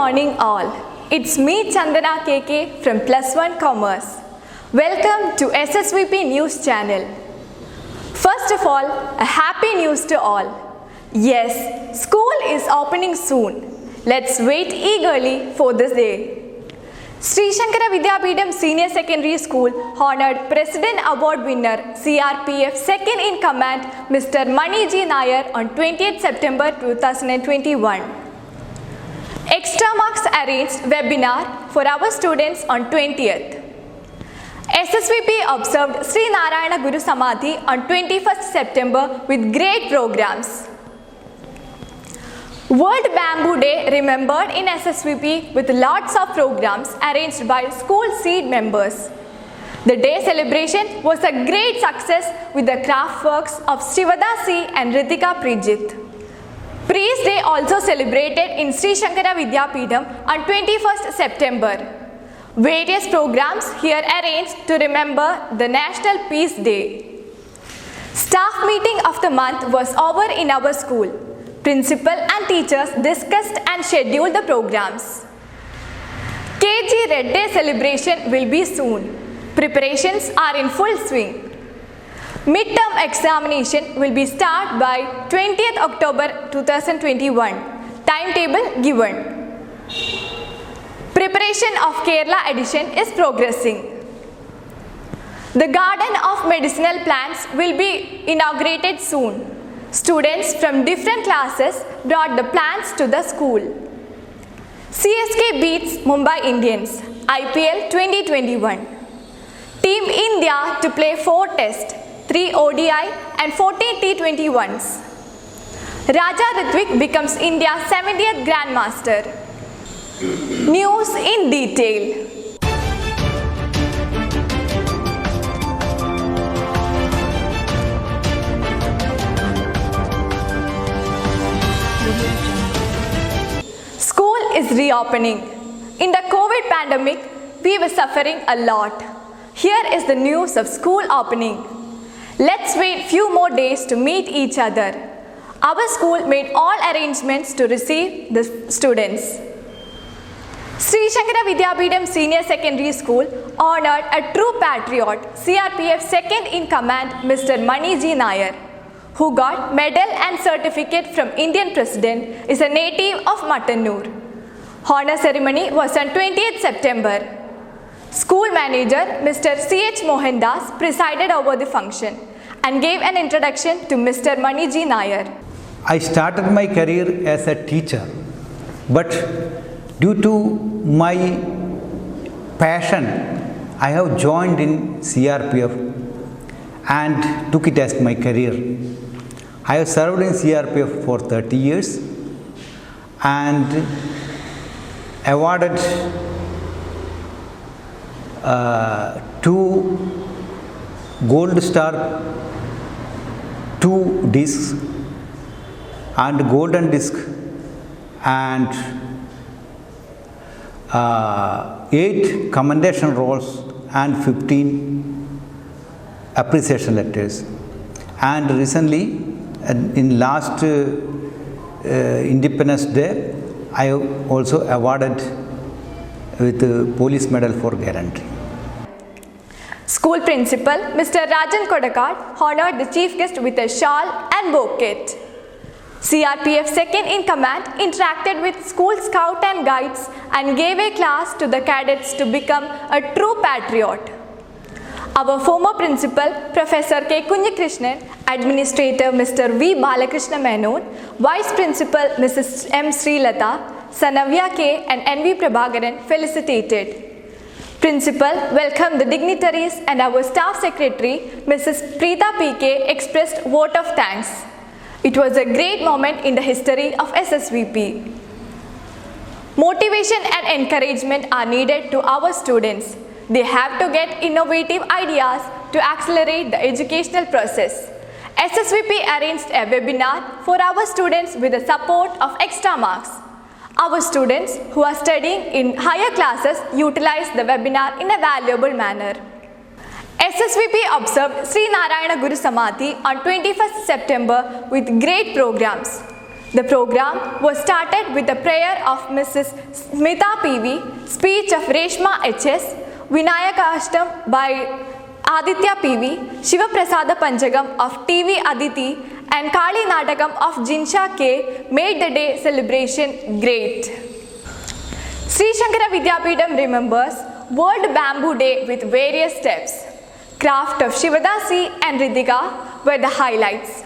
morning all. It's me Chandana KK from Plus One Commerce. Welcome to SSVP News Channel. First of all, a happy news to all. Yes, school is opening soon. Let's wait eagerly for this day. Sri Shankara Vidyapeetham Senior Secondary School honored President Award winner CRPF Second in Command Mr. Mani G. Nair on 20th September 2021. Extra Marks arranged webinar for our students on 20th. SSVP observed Sri Narayana Guru Samadhi on 21st September with great programs. World Bamboo Day remembered in SSVP with lots of programs arranged by school seed members. The day celebration was a great success with the craft works of Shivada C and Ritika Prijit. Priest Day also celebrated in Sri Shankara Vidyapeetham on 21st September. Various programs here arranged to remember the National Peace Day. Staff meeting of the month was over in our school. Principal and teachers discussed and scheduled the programs. KG Red Day celebration will be soon. Preparations are in full swing. Midterm examination will be started by 20th October 2021. Timetable given. Preparation of Kerala edition is progressing. The Garden of Medicinal Plants will be inaugurated soon. Students from different classes brought the plants to the school. CSK beats Mumbai Indians, IPL 2021. Team India to play 4 tests, 3 ODI and 14 T21s. Raja Ritwik becomes India's 70th Grandmaster. News in detail. School is reopening. In the COVID pandemic, we were suffering a lot. Here is the news of school opening. Let's wait few more days to meet each other. Our school made all arrangements to receive the students. Sri Shankara Vidyapeetham Senior Secondary School honored a true patriot, CRPF Second in Command Mr. Mani G. Nair, who got medal and certificate from Indian President, is a native of Mattanur. Honor ceremony was on 20th September. School manager Mr. C.H. Mohandas presided over the function and gave an introduction to Mr. Mani G. Nair. I started my career as a teacher, but due to my passion, I have joined in CRPF and took it as my career. I have served in CRPF for 30 years and awarded 2 Gold Star, 2 discs and Golden Disc and 8 commendation rolls and 15 appreciation letters. And recently, in last Independence Day, I also awarded with the Police Medal for Gallantry. School principal Mr. Rajan Kodakad honored the chief guest with a shawl and bouquet. CRPF Second in Command interacted with school scout and guides and gave a class to the cadets to become a true patriot. Our former principal Professor K. Kunjikrishnan, Administrator Mr. V. Balakrishna Menon, Vice Principal Mrs. M. Srilata, Sanavya K. and N.V. Prabhakaran felicitated. Principal welcomed the dignitaries and our Staff Secretary Mrs. Preeta P.K. expressed vote of thanks. It was a great moment in the history of SSVP. Motivation and encouragement are needed to our students. They have to get innovative ideas to accelerate the educational process. SSVP arranged a webinar for our students with the support of Extra Marks. Our students who are studying in higher classes utilized the webinar in a valuable manner. SSVP observed Sri Narayana Guru Samadhi on 21st September with great programs. The program was started with the prayer of Mrs. Smita PV, speech of Reshma HS, Vinayaka Ashtam by Aditya PV, Shiva Prasada Panchagam of TV Aditi and Kali Natakam of Jinsha K made the day celebration great. Sri Shankara Vidyapeetham remembers World Bamboo Day with various steps. Craft of Shivadasi and Ritika were the highlights.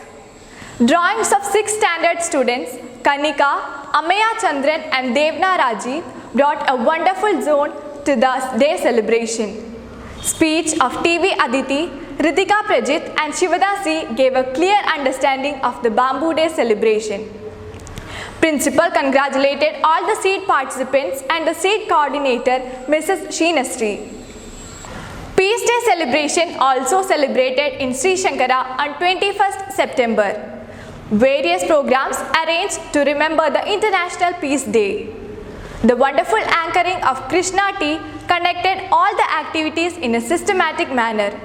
Drawings of 6th standard students Kanika, Amaya Chandran and Devna Raji brought a wonderful zone to the day celebration. Speech of TV Aditi, Ritika Prajit and Shivadasi gave a clear understanding of the Bamboo Day celebration. Principal congratulated all the seat participants and the seat coordinator Mrs. Sheenastri. Peace Day celebration also celebrated in Sri Shankara on 21st September. Various programs arranged to remember the International Peace Day. The wonderful anchoring of Krishna T conducted all the activities in a systematic manner.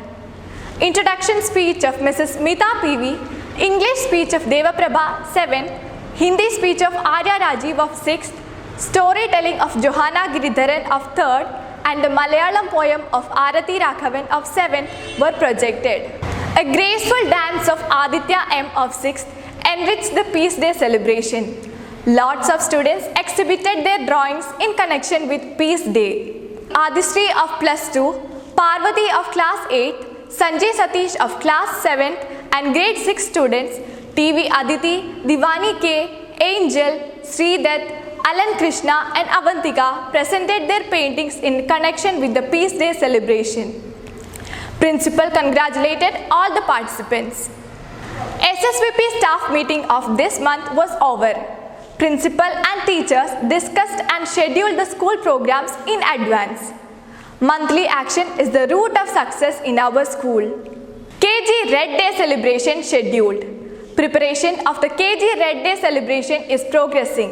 Introduction speech of Mrs. Smita PV, English speech of Devaprabha 7, Hindi speech of Arya Rajiv of 6th, storytelling of Johanna Giridharan of 3rd and the Malayalam poem of Arati Raghavan of 7th were projected. A graceful dance of Aditya M of 6th enriched the Peace Day celebration. Lots of students exhibited their drawings in connection with Peace Day. Adisri of plus 2, Parvati of class 8, Sanjay Satish of class 7th and grade 6 students TV Aditi, Divani K, Angel, Sridat, Alan Krishna and Avantika presented their paintings in connection with the Peace Day celebration. Principal congratulated all the participants. SSVP staff meeting of this month was over. Principal and teachers discussed and scheduled the school programs in advance. Monthly action is the root of success in our school. KG Red Day celebration scheduled. Preparation of the KG Red Day celebration is progressing.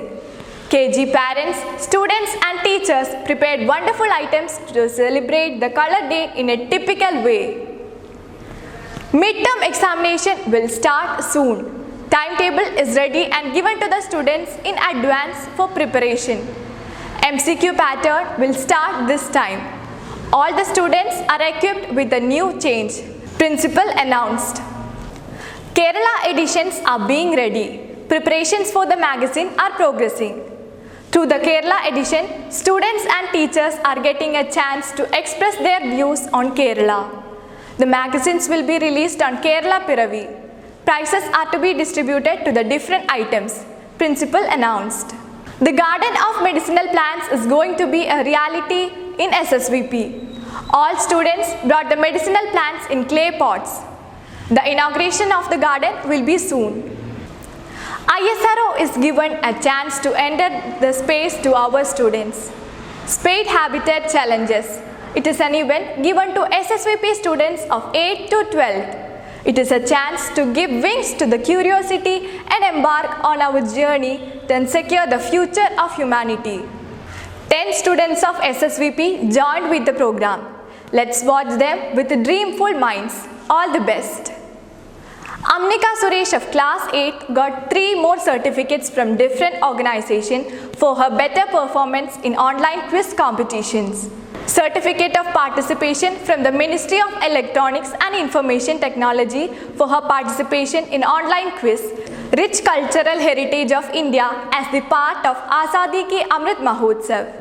KG parents, students and teachers prepared wonderful items to celebrate the Color Day in a typical way. Midterm examination will start soon. Timetable is ready and given to the students in advance for preparation. MCQ pattern will start this time. All the students are equipped with the new change. Principal announced. Kerala editions are being ready. Preparations for the magazine are progressing. Through the Kerala edition, students and teachers are getting a chance to express their views on Kerala. The magazines will be released on Kerala Piravi. Prizes are to be distributed to the different items. Principal announced. The Garden of Medicinal Plants is going to be a reality in SSVP. All students brought the medicinal plants in clay pots. The inauguration of the garden will be soon. ISRO is given a chance to enter the space to our students. Spade Habitat Challenges. It is an event given to SSVP students of 8th to 12th. It is a chance to give wings to the curiosity and embark on our journey to secure the future of humanity. 10 students of SSVP joined with the program. Let's watch them with dreamful minds. All the best. Amnika Suresh of class 8 got 3 more certificates from different organizations for her better performance in online quiz competitions. Certificate of participation from the Ministry of Electronics and Information Technology for her participation in online quiz, Rich Cultural Heritage of India as the part of Azadi Ki Amrit Mahotsav.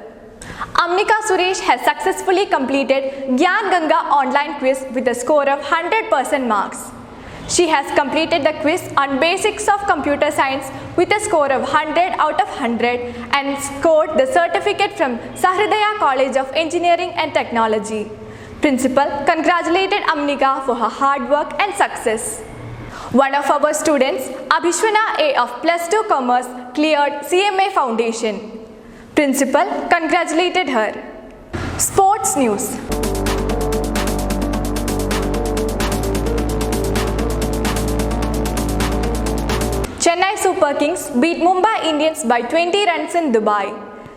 Amnika Suresh has successfully completed Gyan Ganga online quiz with a score of 100% marks. She has completed the quiz on basics of computer science with a score of 100 out of 100 and scored the certificate from Sahridaya College of Engineering and Technology. Principal congratulated Amnika for her hard work and success. One of our students, Abhishwana A of Plus 2 Commerce, cleared CMA Foundation. Principal congratulated her. Sports news. Chennai Super Kings beat Mumbai Indians by 20 runs in Dubai.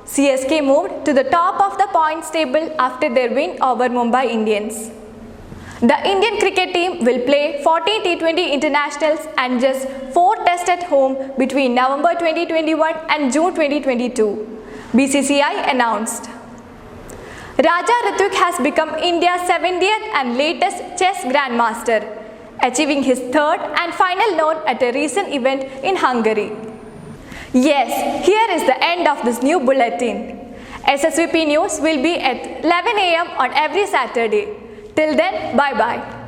CSK moved to the top of the points table after their win over Mumbai Indians. The Indian cricket team will play 40 T20 internationals and just 4 tests at home between November 2021 and June 2022, BCCI announced. Raja Ritvik has become India's 70th and latest chess grandmaster, achieving his third and final note at a recent event in Hungary. Yes, here is the end of this new bulletin. SSVP News will be at 11 a.m. on every Saturday. Till then, bye-bye.